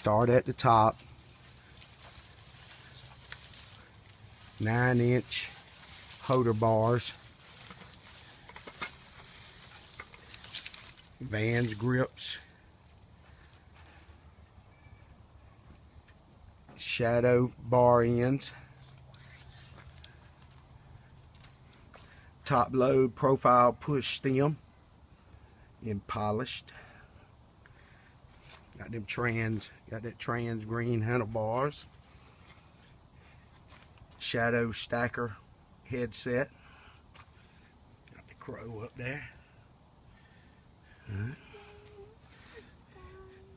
Start at the top. 9-inch holder bars. Vans grips. Shadow bar ends. Top load profile push stem in polished. Got that trans green handlebars. Shadow stacker headset. Got the crow up there.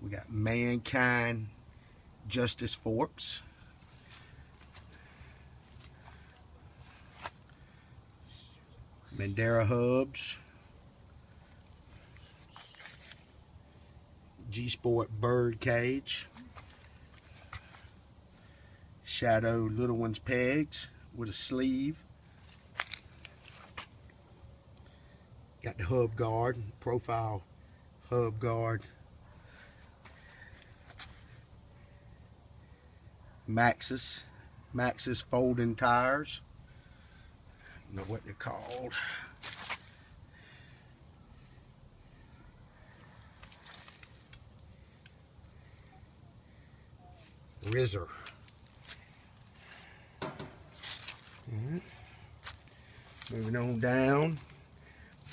We got Mankind Justice forks. Mandera hubs. G-Sport bird cage. Shadow little ones pegs with a sleeve. Got the hub guard, profile hub guard. Maxxis folding tires. I don't know what they're called. RZR. Moving on down,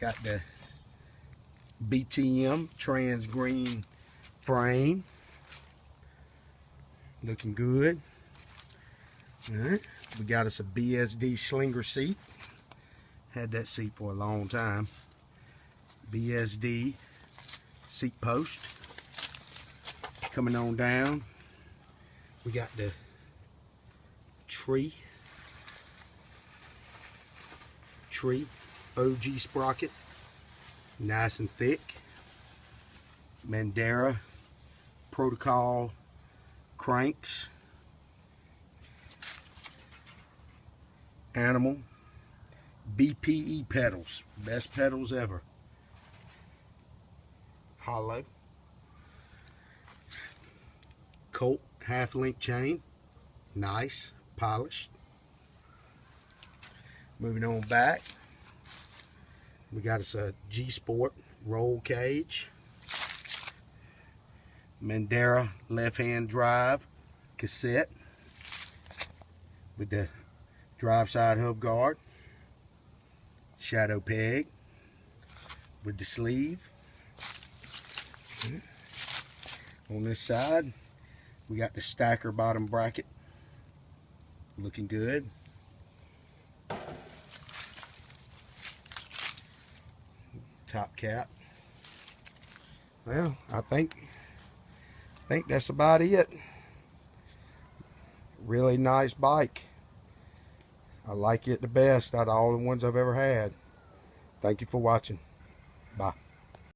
got the BTM trans green frame, looking good. We got us a BSD slinger seat. Had that seat for a long time. BSD seat post. Coming on down, we got the Tree OG sprocket, nice and thick. Mandera Protocol cranks. Animal BPE pedals, best pedals ever. Hollow. Colt half-link chain, nice, polished. Moving on back, we got us a G-Sport roll cage. Mandera left-hand drive cassette with the drive side hub guard. Shadow peg with the sleeve. On this side, we got the stacker bottom bracket, looking good. Top cap. Well, I think that's about it. Really nice bike. I like it the best out of all the ones I've ever had. Thank you for watching. Bye.